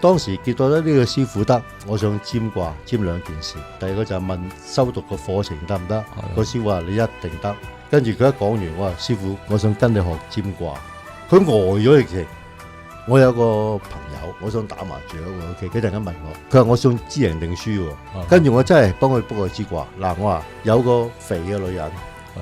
當時見到呢個師傅得，我想占卦，占兩件事。第二個就係問修讀個課程得唔得？個師傅話你一定得。跟住佢一講完，我話師傅，我想跟你學占卦。佢呆咗，直情。我有個朋友，我想打麻雀喎，OK，佢突然間問我，佢話我想知贏定輸喎。跟住我真係幫佢卜個支卦。嗱，我話有個肥嘅女人，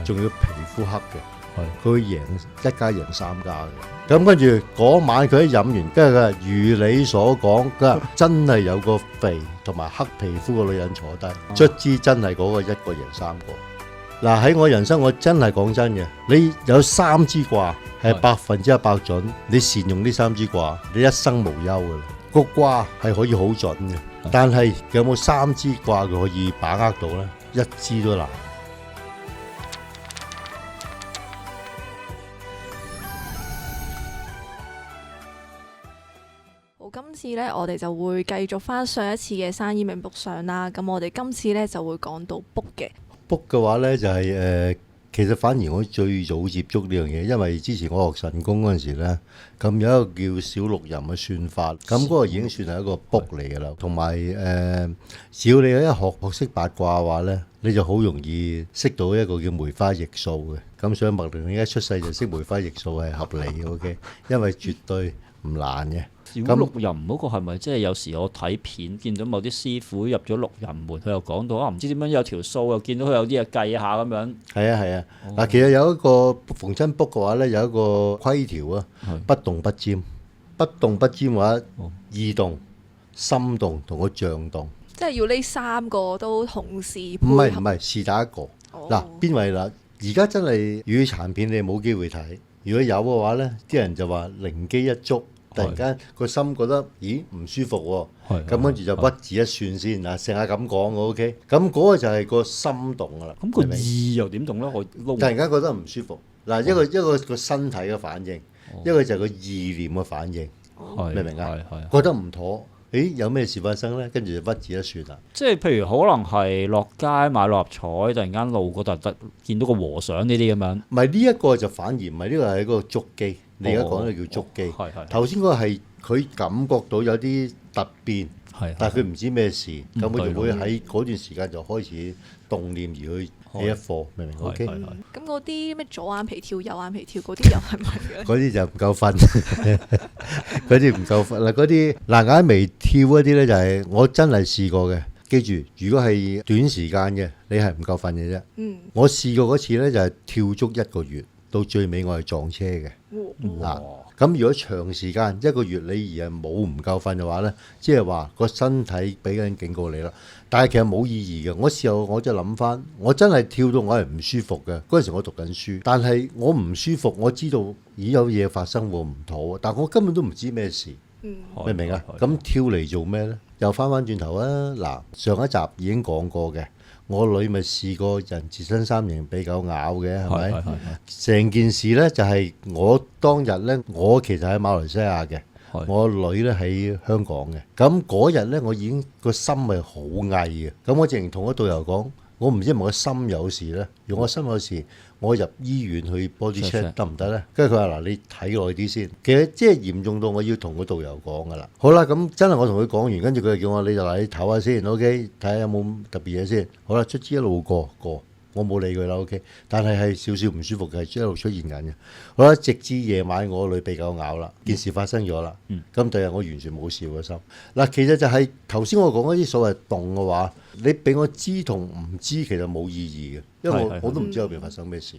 仲要皮膚黑嘅，佢會贏一家贏三家嘅。咁跟住嗰晚佢一飲完，跟住佢話如你所講，佢話真係有個肥同埋黑皮膚嘅女人坐低，卒之真係嗰個一個贏三個。嗱，喺我人生，我真係講真嘅，你有3支卦係100%準，你善用呢3支卦，你一生無憂嘅啦。個卦係可以好準嘅，但係有冇3支卦佢可以把握到呢？一支都難。今次咧，我哋就會繼續翻上一次嘅山醫命卜上啦。咁我哋今次咧就會講到卜嘅。卜嘅話咧就係其實反而我最早接觸呢樣嘢，因為之前我學神功嗰陣時咧，咁有一個叫小六壬嘅算法，咁嗰個已經算係一個卜嚟㗎啦。同埋只要你一學識八卦嘅話咧，你就好容易識到一個叫梅花易數嘅。咁所以麥玲玲一出世就識梅花易數係合理嘅，OK， 因為絕對唔難嘅。小六壬嗰個係咪即係有時我睇片見到某啲師傅入咗六壬門，佢又講到啊，唔知點樣有條數，又見到佢有啲嘢計下咁樣。係啊係啊，嗱，其實有一個逢親卜嘅話咧，有一個規條啊，不動不占。不動不占嘅話，意動、心動同個象動。即係要呢3個都同時配合。唔係，是打一個。嗱，邊位啦？而家真係粵語殘片你冇機會睇，如果有嘅話咧，啲人就話靈機一觸。突然間個心覺得咦唔舒服喎，咁跟住就屈指一算先嗱，成日咁講嘅 OK，咁嗰個就係個心動㗎啦。咁個意又點動咧？我突然間覺得唔舒服嗱，一個個身體嘅反應，一個就係個意念嘅反應，明唔明啊？覺得唔妥，誒有咩事發生咧？跟住就屈指一算啦。即係譬如可能係落街買六合彩，突然間路過突見到個和尚呢啲咁樣。唔係呢一個就反而唔係呢個係一個觸機。你而家講嘅叫觸機，頭先嗰個係佢感覺到有啲突變，但係佢唔知咩事，咁佢就會喺嗰段時間就開始動念而去起一課，明唔明 ？OK。咁嗰啲咩左眼皮跳右眼皮跳嗰啲又係咪嘅？嗰啲就唔夠瞓，嗰啲唔夠瞓嗱，嗰啲嗱眼眉跳嗰啲咧就係我真係試過嘅。記住，如果係短時間嘅，你係唔夠瞓嘅啫。我試過嗰次咧就係跳足1個月。到最尾我係撞車嘅，咁如果長時間1個月你而係冇唔夠瞓嘅話呢，即係話個身體俾緊警告你啦。但係其實冇意義嘅。我事後我就諗翻，我真係跳到我係唔舒服嘅。嗰陣時我讀緊書，但係我唔舒服，我知道已有嘢發生喎，唔妥，但我根本都唔知咩事，明唔明啊？咁跳嚟做咩呢？又翻返轉頭啊！嗱，上一集已經講過嘅。我女咪試過人自身3型被狗咬嘅，係咪？成件事呢，就係我當日呢，我其實喺馬來西亞嘅，我女呢喺香港嘅。咁嗰日呢，我已經個心係好翳嘅。咁我直情同個導遊講，我唔知係咪個心有事呢？如果我心有事，我入醫院去 body check 得唔得呢？跟住佢話嗱，你睇耐啲先。其實即係嚴重到我要同個導遊講噶啦。好啦，咁真係我同佢講完，跟住佢就叫我你就嚟唞下先 ，OK， 睇下有冇特別嘢先。好啦，卒之一路過，我冇理佢啦 ，OK。但係少少唔舒服嘅，係一路出現緊嘅。好啦，直至夜晚我女被狗咬啦，件事發生咗啦。咁第日我完全冇事個心。嗱，其實就係頭先我講嗰啲所謂動嘅話，你俾我知同唔知其實冇意義嘅，因為我都唔知後邊發生咩事。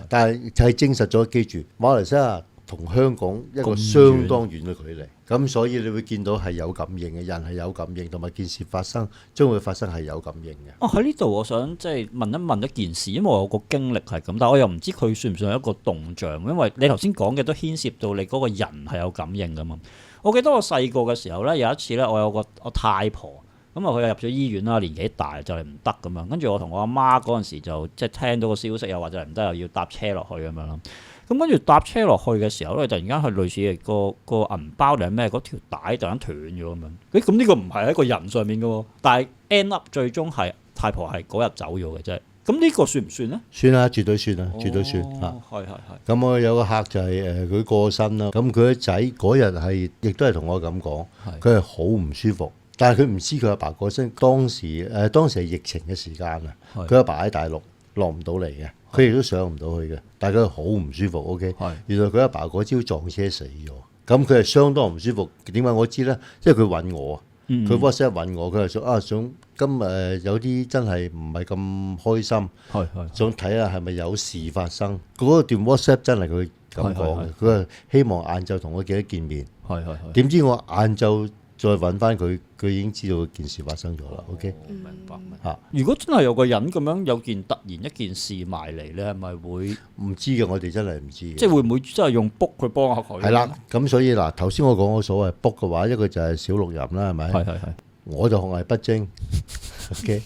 但係就係證實咗，記住馬來西亞同香港一個相當遠嘅距離，咁所以你會見到係有感應嘅，人係有感應，同埋件事發生將會發生係有感應嘅。喺呢度我想即係問一問一件事，因為我有個經歷係咁，但我又唔知佢算唔算係一個動像，因為你頭先講嘅都牽涉到你嗰個人係有感應噶嘛。我記得我細個嘅時候咧，有一次咧，我有個我太婆。咁啊，佢又入咗醫院啦，年紀大就係唔得咁樣。跟住我同我阿媽嗰陣時就即係聽到個消息，又或者唔得，又要搭車落去咁樣咯。咁跟住搭車落去嘅時候咧，突然間係類似個銀包定係咩嗰條帶突然間斷咗咁樣。咁呢個唔係喺個人上面嘅喎，但係 end up 最終係太婆係嗰日走咗嘅啫。咁呢個算唔算咧？算啦，絕對算啦，絕對算啊！係。咁我有個客就係佢過身啦，咁佢個仔嗰日係亦都係同我咁講，佢係好唔舒服，但係佢唔知佢阿爸過身。當時係疫情嘅時間啊，佢阿爸喺大陸落唔到嚟嘅，佢亦都上唔到去嘅，但係佢好唔舒服。OK，原來佢阿爸嗰朝撞車死咗，咁佢係相當唔舒服。點解我知咧？因為佢揾我。佢 WhatsApp 揾我，佢係想今日有啲真係唔係咁開心，想睇下係咪有事發生。嗰段 WhatsApp 真係佢咁講嘅，佢話希望晏晝同我記得見面。點知我晏晝再揾翻佢，佢已經知道件事發生咗啦。OK，明白。如果真係有個人咁樣有件突然一件事埋嚟，你係咪會唔知嘅？我哋真係唔知嘅。即係會唔會真係用 book 去幫下佢？係啦，咁所以嗱，頭先我講嘅所謂 book 嘅話，一個就係小六壬啦，係咪？係。我就學藝不精。OK，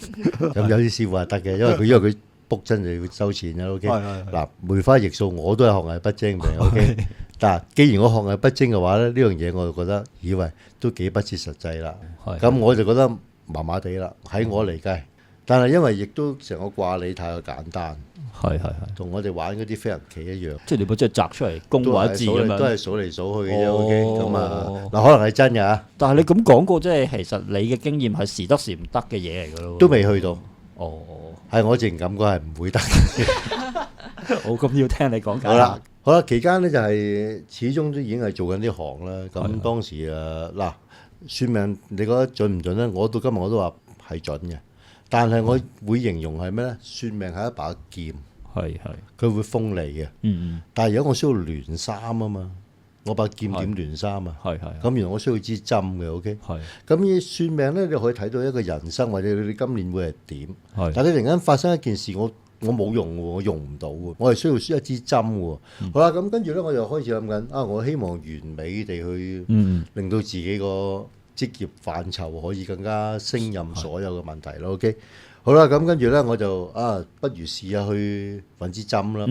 咁有啲師傅係得嘅，因為佢 book 真就要收錢啦。OK，嗱，梅花易數我都係學藝不精嘅。OK，但係既然我學藝不精嘅話咧，呢樣嘢我就覺得以為都幾不切實際啦。咁我就覺得麻麻地啦，喺我嚟計。但係因為亦都成個卦理太過簡單，同我哋玩嗰啲飛行棋一樣，即係你本即係摘出嚟公或者字咁樣，都係數嚟數去嘅啫。OK，咁啊嗱，可能係真嘅嚇。但係你咁講過，即係其實你嘅經驗係時得時唔得嘅嘢嚟㗎咯。都未去到。哦，係我自然感覺係唔會得。好，咁要聽你講解。好啦，期間咧就係始終都已經係做緊呢行啦。咁當時嗱，算命你覺得準唔準咧？我到今日我都話係準嘅。但係我會形容係咩咧？算命係一把劍，佢會鋒利嘅。但係而家我需要聯衫啊嘛，我把劍點聯衫啊？咁原來我需要支針嘅。OK，咁呢算命咧，你可以睇到一個人生或者你今年會係點。但係你突然間發生一件事，我冇用喎，我用唔到喎，我係需要一支針喎。好啦，咁跟住咧，我就開始諗緊啊，我希望完美地去令到自己個職業範疇可以更加勝任所有嘅問題咯。OK，好啦，咁跟住咧我就不如試下去揾支針啦。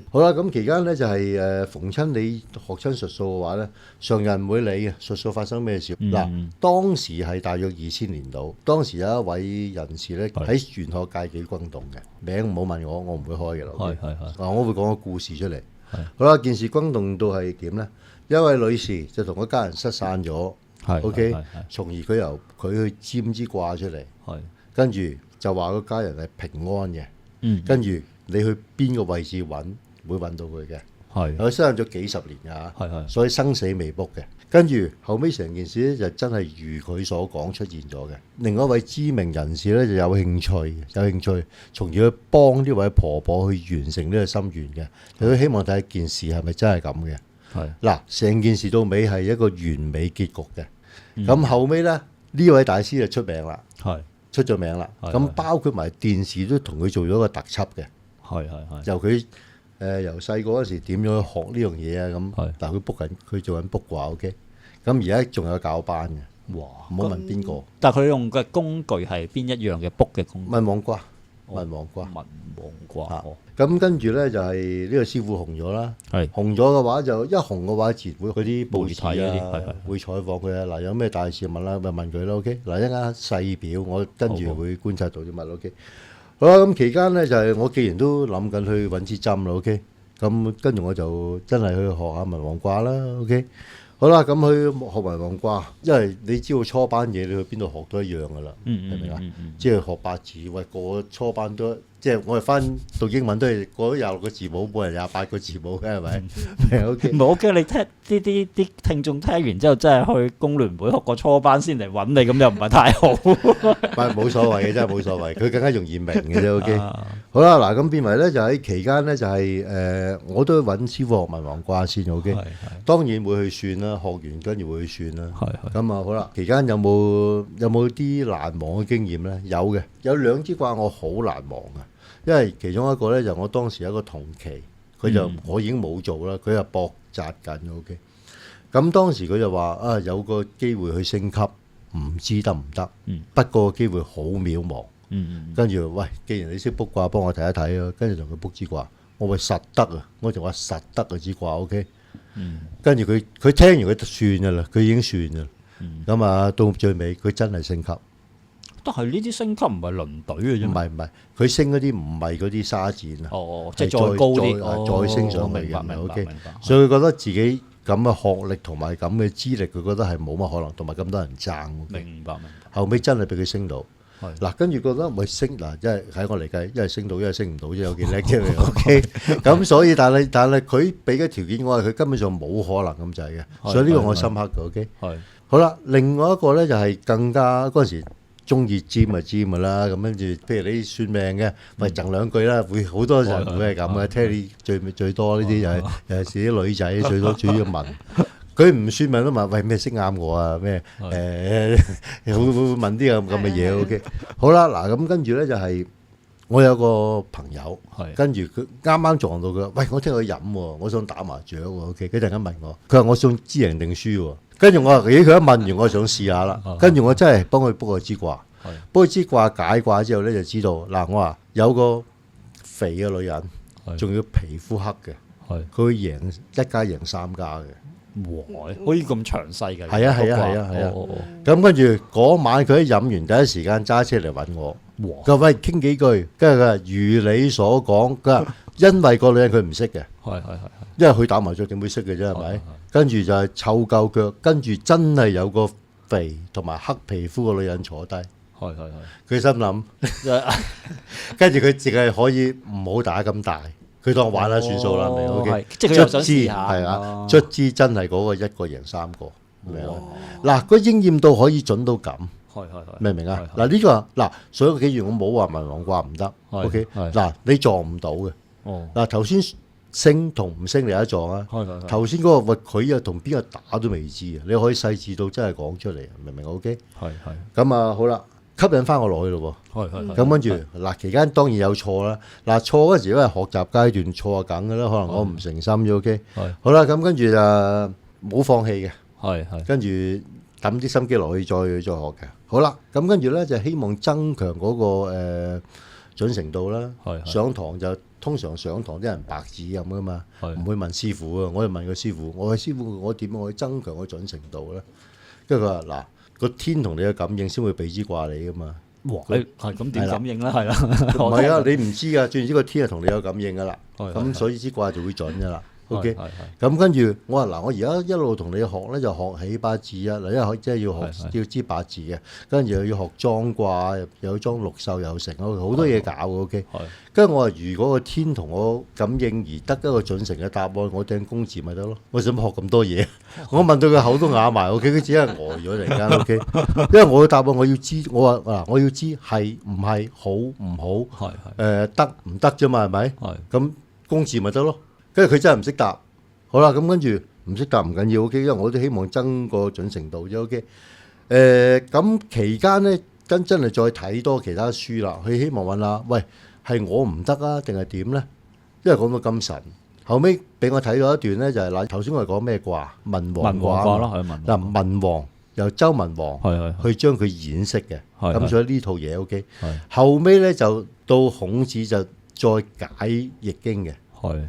好啦，咁期間咧就係逢親你學親術數嘅話咧，常人唔會理嘅，術數發生咩事。嗱，當時係大約2000年度，當時有一位人士咧喺玄學界幾轟動嘅，名唔好問我唔會開嘅啦。我會講個故事出嚟。好啦，件事轟動到係點咧？一位女士就同個家人失散咗。OK，從而佢由佢去占支卦出嚟，跟住就話個家人係平安嘅，跟住你去邊個位置揾，會揾到佢嘅，佢失散咗幾十年㗎，所以生死未卜嘅。跟住後尾成件事咧就真係如佢所講出現咗嘅。另外一位知名人士咧就有興趣，從而去幫呢位婆婆去完成呢個心願嘅，佢希望睇件事係咪真係咁嘅。嗱，成件事到尾係一個完美結局嘅。咁後尾咧呢位大師就出名啦，出咗名啦。咁包括埋電視都同佢做咗個特輯嘅，由佢由細個嗰時點樣去學呢樣嘢啊咁。但係佢做緊卜卦 OK，咁而家仲有教班嘅。哇！唔好問邊個。但係佢用嘅工具係邊一樣嘅卜嘅工具？文王卦。咁跟住咧就係呢個師傅紅咗啦，紅咗嘅話就一紅嘅話，自然會嗰啲報紙啊會採訪佢啊。嗱，有咩大事問啦，咪問佢咯。OK，嗱，一陣間細表我跟住會觀察到啲乜。OK，好啦，咁期間咧就係我既然都諗緊去揾支針啦。OK，咁跟住我就真係去學下文王卦啦。OK，好啦，咁去學文王卦，因為你知道初班嘢你去邊度學都一樣噶啦，明唔明啊？即係學八字，喂，個初班都。即係我哋翻讀英文都係過咗26個字母，冇人28個字母嘅係咪？唔係我驚你聽啲聽眾聽完之後，真係去工聯會學個初班先嚟揾你，咁又唔係太好。冇所謂嘅，真係冇所謂，佢更加容易明嘅啫。OK，好啦，嗱咁變為咧就喺期間咧就係我都揾師傅學文王卦先。OK，當然會去算啦，學完跟住會去算啦。咁啊好啦，期間有冇啲難忘嘅經驗咧？有嘅，有2支卦我好難忘嘅。因為其中一個咧就我當時有一個同期，佢就我已經冇做啦，佢就搏扎緊。OK，咁當時佢就話有個機會去升級，唔知得唔得？不過機會好渺茫。跟住喂，既然你識卜卦，幫我睇一睇咯。跟住同佢卜支卦，我話實得啊，我就話實得啊支卦。OK，跟住佢聽完佢就算噶啦，佢已經算啦。咁到最尾佢真係升級。但係呢啲升級唔係輪隊嘅啫。唔係，佢升嗰啲唔係嗰啲沙展啊。哦，即係再高啲，再升上去嘅。明白 OK，明白。所以佢覺得自己咁嘅學歷同埋咁嘅資歷，佢覺得係冇乜可能，同埋咁多人爭。明白。後尾真係俾佢升到。係嗱，跟住覺得咪升嗱，即係喺我嚟計，一係升到，一係升唔到啫，有幾叻啫。OK，咁所以但係佢俾嘅條件我係佢根本上冇可能咁滯嘅，所以呢個我深刻嘅。OK，係好啦，另外一個咧就係更加嗰陣時中意尖咪尖㗎啦，咁跟住譬如你算命嘅，咪贈兩句啦，會好多人會係咁嘅。聽你最多呢啲就係尤其是啲女仔最多主要問。佢唔算命都問，喂，咩識啱我啊？咩會問啲咁嘅嘢。OK，好啦，嗱咁跟住咧就係我有個朋友，跟住佢啱啱撞到佢，喂，我聽佢飲喎，我想打麻雀喎。OK，佢突然間問我，佢話我想知贏定輸喎。跟住我話，咦，佢一問完，我想試下啦。跟住我真係幫佢卜個支卦，卜支卦解卦之後咧就知道，嗱，我話有個肥嘅女人，仲要皮膚黑嘅，佢會贏一家贏三家嘅。哇！可以咁詳細嘅？係啊！咁跟住嗰晚佢一飲完，第一時間揸車嚟揾我。佢話喂，傾幾句，跟住佢話如你所講，佢話因為個女人佢唔識嘅，因為佢打麻雀點會識嘅啫，係咪？跟住就係湊夠腳，跟住真係有個肥同埋黑皮膚嘅女人坐低。佢心諗，跟住佢淨係可以唔好打咁大。佢當玩下算數啦，明 OK？即係佢又想試下，係啊，卒之真係嗰個一個贏三個，明啊？嗱，個應驗到可以準到咁，明唔明啊？嗱呢個嗱，所以記住我冇話文王卦唔得 ，OK？嗱，你撞唔到嘅，嗱頭先升同唔升你一撞啊，頭先嗰個喂佢又同邊個打都未知啊，你可以細緻到真係講出嚟，明唔明 OK？咁啊好啦。吸引翻我落去咯喎，咁跟住嗱期間當然有錯啦，嗱錯嗰時因為學習階段錯係梗嘅啦，可能我唔誠心啫 OK，好啦，咁跟住就冇放棄嘅，跟住抌啲心機落去再學嘅，好啦，咁跟住咧就希望增強嗰個準程度啦，上堂就通常上堂啲人白紙咁噶嘛，唔會問師傅啊，我就問個師傅，我話師傅我點樣可以增強個準程度咧？跟住佢話嗱。個天同你嘅感應先會俾支卦你噶嘛？哇！係咁點感應啦？係啦，唔係啊，你唔知噶，總之個天係同你有感應噶啦，咁所以支卦就會準噶啦。OK，咁跟住我話嗱，我而家一路同你學咧，就學起八字啊，嗱，因為即係要知八字嘅，跟住又要學裝卦，又要裝六獸有成，好多嘢搞嘅。OK，跟住我話如果個天同我感應而得一個準成嘅答案，我掟公字咪得咯。我想學咁多嘢，我問到佢口都啞埋。OK，佢只係呆咗突然間。OK，因為我嘅答案我要知，我話嗱，我要知係唔係好唔好，得唔得啫嘛？係咪？咁公字咪得咯。跟住佢真係唔識答，好啦，咁跟住唔識答唔緊要 OK，因為我都希望增個準程度啫 OK。咁期間咧真係再睇多其他書啦，佢希望問下，喂係我唔得啊，定係點咧？因為講到咁神，後尾俾我睇到一段咧，就係嗱頭先我哋講咩卦？文王卦咯，嗱文王由周文王去將佢演繹嘅，咁所以呢套嘢 OK。後尾咧就到孔子就再解易經嘅。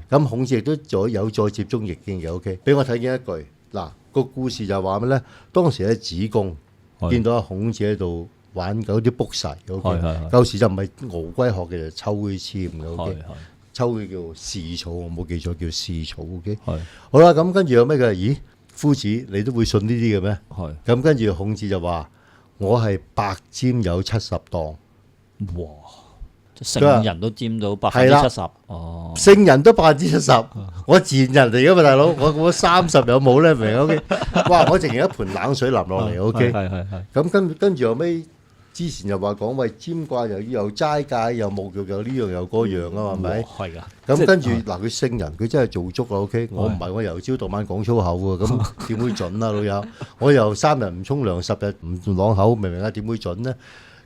咁孔子亦都有再接觸易經嘅 OK，俾我睇見一句嗱個故事就話咩咧？當時喺子宮見到阿孔子喺度玩嗰啲卜筮 OK，舊時就唔係鰲龜學嘅，就抽佢籤嘅 OK，抽佢叫試草，我冇記錯叫試草 OK。好啦，咁跟住有咩嘅？咦，夫子你都會信呢啲嘅咩？咁跟住孔子就話：我係白占有70檔。哇！聖人都佔到70%，哦！聖人都70%，我賤人嚟噶嘛，大佬，我30有冇咧？明 OK？哇！我淨係一盆冷水淋落嚟 OK。咁跟住後尾之前又話講喂，占卦又齋戒又沐浴又呢樣又嗰樣啊嘛，係咪？係噶。咁跟住嗱，佢聖人佢真係做足啦 OK。我唔係我由朝到晚講粗口喎，咁點會準啊老友？我又3日唔沖涼，10日唔啷口，明唔明啊？點會準呢？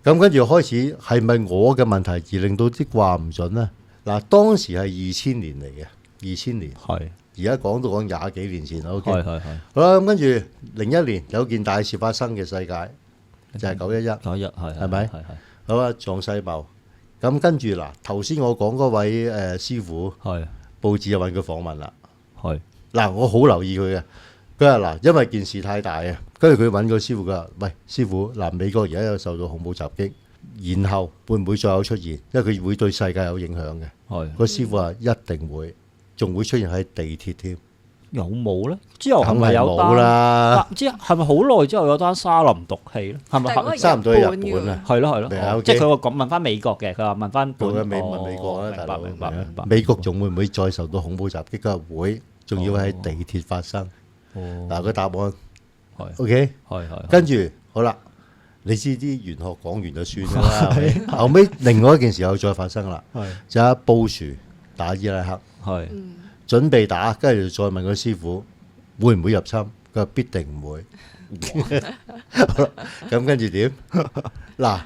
咁跟住開始係咪我嘅問題而令到啲卦唔準呢？嗱，當時係2000年嚟嘅，2000年。係。而家講到講20幾年前啦。OK。好啦，咁跟住01年有件大事發生嘅世界，就係911。911係咪？係。好啊，撞世貿。咁跟住嗱，頭先我講嗰位師傅，報紙就揾佢訪問啦。係。嗱，我好留意佢嘅。佢話嗱，因為件事太大啊，跟住佢揾個師傅，佢話：喂，師傅，嗱，美國而家有受到恐怖襲擊，然後會唔會再有出現？因為佢會對世界有影響嘅。係個師傅話一定會，仲會出現喺地鐵添。有冇咧？之後係梗係冇咪有單？啦，之後係咪好耐之後有單沙林毒氣咧？係咪但係嗰個差唔多係日日本啊。係咯係咯係啊哦，即係佢話講問翻美國嘅，佢話問翻本佢問美國啦，大佬。明白明白明白。美國仲會唔會再受到恐怖襲擊？佢話會，仲要喺地鐵發生。哦，嗱，個答案係 OK。係跟住好啦，你知啲玄學講完就算㗎啦。係咪後尾另外一件事又再發生啦，係就係布殊打伊拉克，係準備打，跟住再問個師傅會唔會入侵？佢話必定唔會。好啦，咁跟住點？嗱，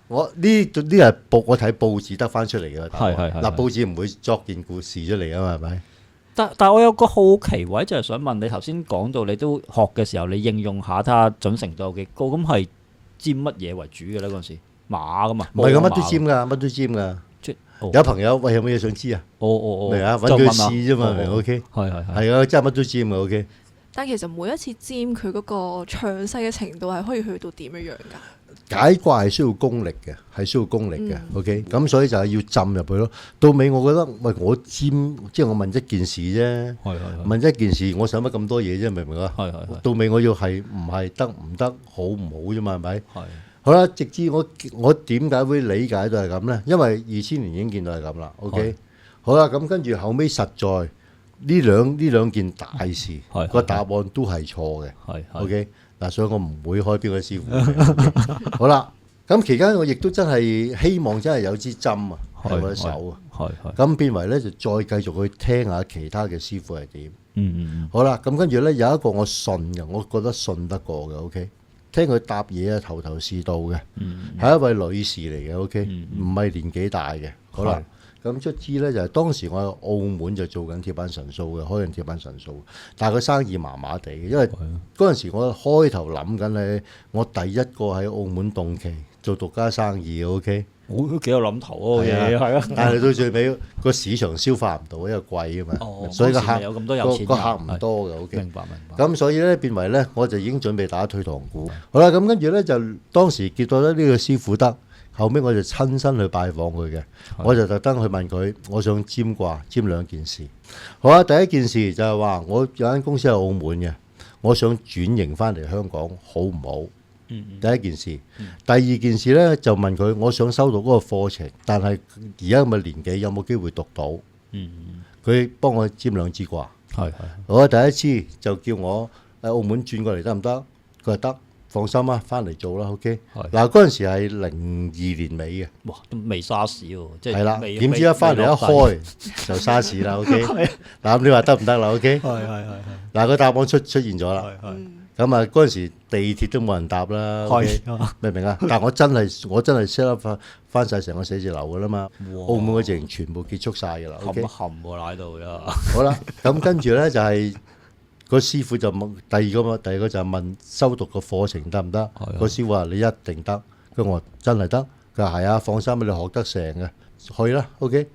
我呢係我睇報紙得翻出嚟嘅答案。係嗱，報紙唔會作件故事出嚟啊嘛，係咪？但我有個好奇位，就係想問你頭先講到你都學嘅時候，你應用下睇下準程度有幾高？咁係佔乜嘢為主嘅咧？嗰陣時馬噶嘛，唔係咁，乜都馬尖㗎，乜都尖㗎。即哦有朋友喂，有冇嘢想知啊？明啊，揾佢試啫嘛，明 OK？係係係。係啊，真係乜都尖嘅 OK。但其實每一次尖佢嗰個詳細嘅程度係可以去到點樣樣㗎？解卦係需要功力嘅，係需要功力嘅。OK，咁所以就係要浸入去咯。到尾我覺得，喂，我尖，即係我問一件事啫。係係問一件事，我使乜咁多嘢啫？明唔明啊？係係到尾我要係唔係得唔得，好唔好啫嘛？係咪？係好啦，直至我點解會理解到係咁咧？因為2000年已經見到係咁啦。OK，好啦，咁跟住後尾實在呢兩件大事係個答案都係錯嘅。係 OK，嗱，所以我唔會開邊個師傅嘅。好啦，咁期間我亦都真係希望真係有支針啊喺我隻手啊。係係。咁變為咧就再繼續去聽下其他嘅師傅係點。嗯好啦，咁跟住咧有一個我信嘅，我覺得信得過嘅。OK，聽佢答嘢啊，頭頭是道嘅，係一位女士嚟嘅。OK，唔係年紀大嘅。好啦，咁卒之咧就係當時我喺澳門就做緊鐵板神數嘅，開緊鐵板神數，但係個生意麻麻地嘅，因為嗰陣時我開頭諗緊咧，我第一個喺澳門動期做獨家生意。OK。都幾有諗頭嗰個嘢，係啊！但係到最尾個市場消化唔到，因為貴啊嘛，所以個客有咁多有錢個客唔多嘅。OK，明白明白。咁所以咧變為咧，我就已經準備打退堂鼓。好啦，咁跟住咧就當時見到咧呢個師傅得，後尾我就親身去拜訪佢嘅，我就特登去問佢，我想占卦，占兩件事。好啊，第一件事就係話我有間公司喺澳門嘅，我想轉型翻嚟香港，好唔好？第一件事，第二件事咧就問佢，我想收到嗰個課程，但係而家咁嘅年紀有冇機會讀到？佢幫我占兩支卦。係係。我第一次就叫我喺澳門轉過嚟得唔得？佢話得，放心啊，翻嚟做啦。OK。嗱嗰陣時係02年尾嘅。哇，都未沙士喎，即係係啦。點知一翻嚟一開就沙士啦。OK。嗱咁你話得唔得啦？OK。係。嗱個答案出現咗啦。咁啊，嗰陣時地鐵都冇人搭啦，明唔明啊？但係我真係 set up 翻曬成個寫字樓噶啦嘛，澳門嗰陣全部結束晒噶啦。冚冚喎喺度呀！好啦，咁跟住咧就係個師傅就問第二個就係問修讀個課程得唔得？個師傅話你一定得，跟住我話真係得，佢話係啊，放心，你學得成嘅，去啦 OK。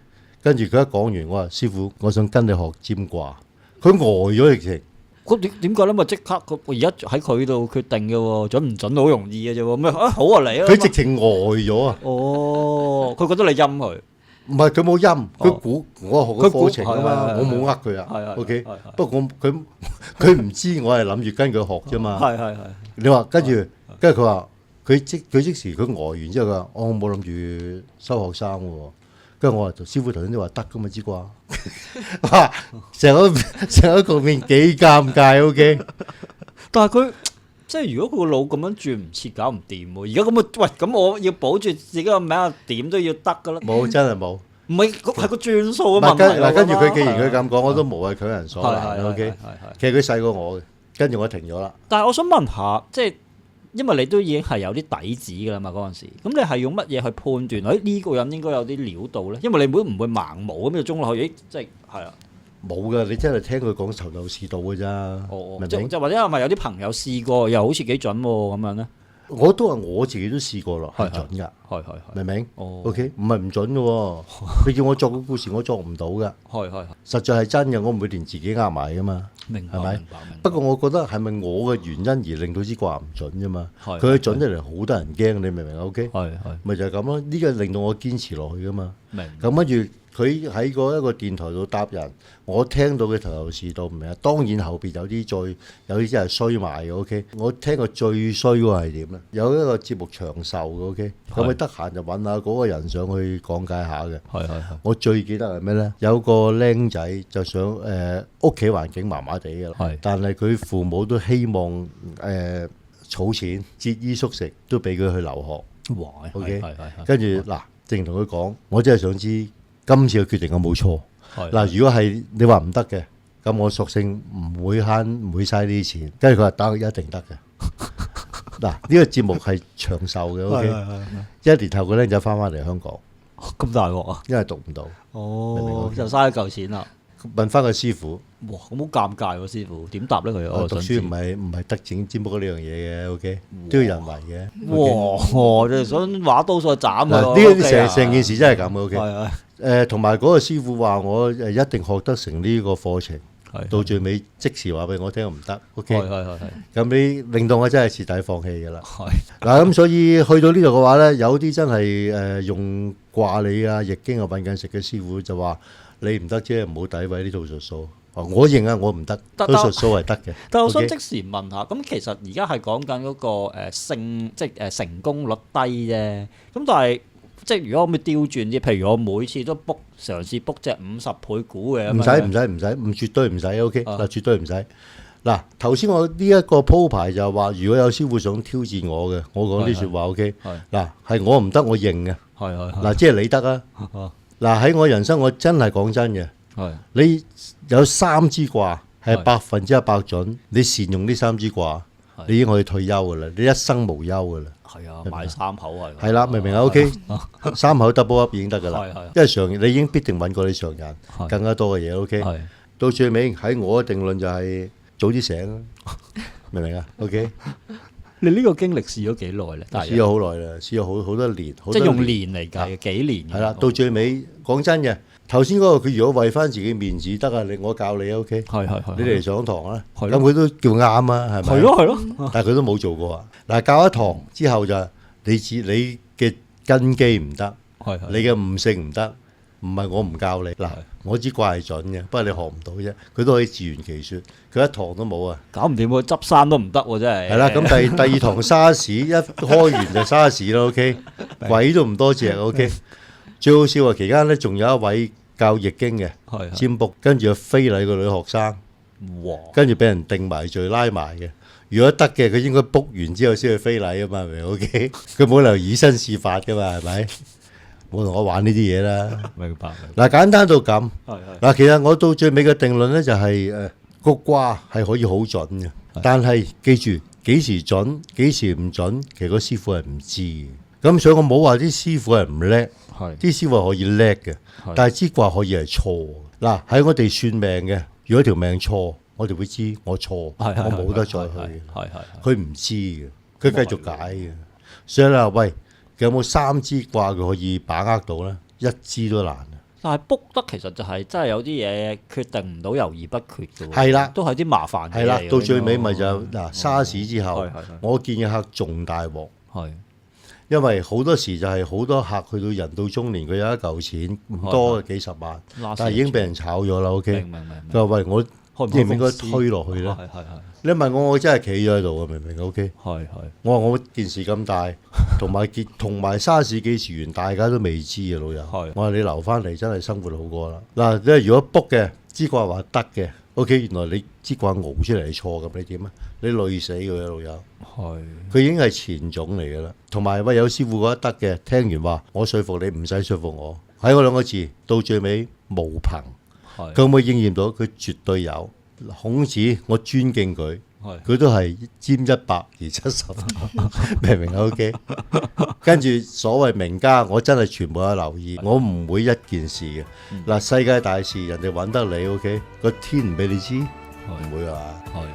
跟住佢一講完，我話師傅，我想跟你學占卦，佢呆咗直情。點解咧？咪即刻而家喺佢度決定嘅喎，準唔準好容易嘅啫喎。咩好啊嚟啊！佢直情呆咗啊！哦，佢覺得你陰佢，唔係佢冇陰，佢估我學個課程啊嘛，我冇呃佢啊。OK，不過佢唔知我係諗住跟佢學啫嘛。係。你話跟住佢話佢即時佢呆完之後佢話我冇諗住收學生喎。跟住我話師傅頭先都話得噶嘛支卦，哇！成個局面幾尷尬 OK。但係佢即係如果佢個腦咁樣轉唔切，搞唔掂喎。而家咁啊，喂，咁我要保住自己個名啊，點都要得噶啦。冇真係冇，唔係係個轉數嘅問題。嗱跟住佢既然佢咁講，我都無謂強人所難 OK。其實佢細過我嘅，跟住我停咗啦。但係我想問下，即係。因為你都已經係有啲底子㗎啦嘛，嗰陣時，咁你係用乜嘢去判斷？呢個人應該有啲料到咧？因為你唔會盲毛咁就中落去，即係係啊，冇㗎，你真係聽佢講頭頭是道㗎咋。即或者係咪有啲朋友試過，又好似幾準喎咁樣咧？我都話我自己都試過咯，係準㗎。係明唔明？哦 OK， 唔係唔準嘅喎，你叫我作個故事，我作唔到㗎。係實在係真嘅，我唔會連自己呃埋㗎嘛。明白係咪明白。不過我覺得係咪我嘅原因而令到支卦唔準啫嘛？係佢準得嚟好得人驚，你明唔明？OK，係咪就係咁咯。呢個令到我堅持落去㗎嘛。明咁跟住佢喺嗰一個電台度答人，我聽到嘅頭頭是道唔明啊。當然後邊有啲真係衰埋嘅。OK，我聽過最衰嗰個係點咧？有一個節目長壽嘅。OK，咁佢得閒就揾下嗰個人上去講解下嘅。係我最記得係咩咧？有個僆仔就想屋企環境麻麻地嘅，係但係佢父母都希望儲錢節衣縮食，都俾佢去留學。哇 OK，係跟住嗱，正同佢講，我真係想知今次嘅決定有冇錯。係嗱，如果係你話唔得嘅，咁我索性唔會嘥呢啲錢。跟住佢話得，一定得嘅。嗱，呢個節目係長壽嘅。OK，一年後個僆仔翻嚟香港，咁大鑊啊！因為讀唔到，明唔明哦，就嘥一嚿錢啦。問翻個師傅。哇，咁好尷尬喎，師傅點答咧佢？我讀想知書唔係得整占卜呢樣嘢嘅。OK，都要人為嘅。哇！你想畫刀再斬嗱，啊？呢成件事真係咁嘅。OK，係同埋嗰個師傅話我一定學得成呢個課程，到最尾即時話俾我聽唔得。OK，係咁你令到我真係徹底放棄㗎啦。係嗱，咁所以去到呢度嘅話咧，有啲真係用卦理啊、易經啊、揾緊食嘅師傅就話你唔得啫，唔好詆毀呢套術數。我認啊，我唔得，套術數係得嘅。但我想 OK？即時問下，咁其實而家係講緊嗰個成功率低啫。咁但係即係如果我咪調轉啲，譬如我每次都嘗試 book 隻50倍股嘅，唔使，絕對唔使。OK，嗱，絕對唔使。嗱，頭先我呢一個鋪排就係話，如果有師傅想挑戰我嘅，我講啲説話。OK，嗱，係我唔得，我認嘅。嗱，即係你得啊。嗱，喺我人生，我真係講真嘅。你有3支卦係100%準，你善用呢3支卦，你已經可以退休噶啦，你一生無憂噶啦。係啊，買3口係。係啦，明唔明啊？OK， 3口 double up 已經得噶啦，因為常人你已經必定揾過你常人更加多嘅嘢。OK，到最尾喺我嘅定論就係早啲醒啦，明唔明啊？OK，你呢個經歷試咗幾耐咧？試咗好耐啦，試咗好多年，即係用年嚟計，幾年？係啦，到最尾講真嘅。頭先嗰個佢如果為翻自己面子得啊，我教你 OK，你嚟上堂啦，咁佢都叫啱啊，係咪？係咯，但係佢都冇做過啊。嗱，教一堂之後就你嘅根基唔得，你嘅悟性唔得，唔係我唔教你。嗱，我知卦係準嘅，不過你學唔到啫。佢都可以自圓其説，佢一堂都冇啊，搞唔掂喎，執生都唔得喎，真係。係啦，咁第二堂沙士一開完就沙士啦。OK， 鬼都唔多隻。OK。最好笑啊！期間咧，仲有一位教易經嘅占卜，跟住又非禮個女學生，跟住俾人定埋罪拉埋嘅。如果得嘅，佢應該卜完之後先去非禮啊嘛，係咪 ？OK， 佢冇理由以身試法噶嘛，係咪？冇同我玩呢啲嘢啦。明白。嗱，簡單到咁。嗱，其實我到最尾嘅定論咧就係個卦係可以好準嘅，但係記住幾時準幾時唔準，其實個師傅係唔知嘅。咁所以我冇話啲師傅係唔叻，啲師傅係可以叻嘅，但係支卦可以係錯。嗱，喺我哋算命嘅，如果條命錯，我哋會知我錯，我冇得再去。佢唔知嘅，佢繼續解嘅。所以啦，喂，有冇3支卦佢可以把握到咧？一支都難。但係 book 得其實就係真係有啲嘢決定唔到，猶豫不決嘅喎。係啦，都係啲麻煩嘅。係啦，到最尾咪就嗱沙士之後，我見嘅客仲大鑊。因為好多時就係好多客去到人到中年，佢有一嚿錢唔多嘅幾十萬，但係已經俾人炒咗啦。OK，佢話喂，我應唔應該推落去咧？你問我，我真係企咗喺度啊，明唔明 ？OK， 我話我件事咁大，同埋沙士幾時完，大家都未知嘅老友。我話你留翻嚟真係生活好過啦。嗱，即係如果 book 嘅支卦話得嘅 ，OK， 原來你支卦熬出嚟係錯咁，你點啊？你累死佢老友。佢已經係前種嚟㗎啦。同埋喂，有師傅覺得得嘅，聽完話我說服你，唔使說服我。喺嗰2個字到最尾無憑，佢可唔可以應驗到？佢絕對有。孔子我尊敬佢，佢都係沾100而70，明唔明啊？OK， 跟住所謂名家，我真係全部有留意，我唔會一件事嘅。嗱，世界大事人哋揾得你 OK， 個天唔俾你知，唔會啊。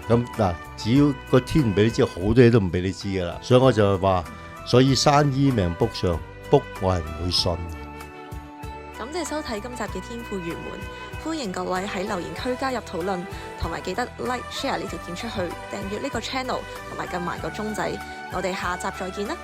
咁嗱，只要個天唔俾你知，好多嘢都唔俾你知噶啦。所以我就話，所以山醫命卜上 book 我係唔會信。感謝收睇今集嘅天賦圓滿，歡迎各位喺留言區加入討論，同埋記得 like share 呢條片出去，訂閱呢個 channel，同埋撳埋個鐘仔。我哋下集再見啦！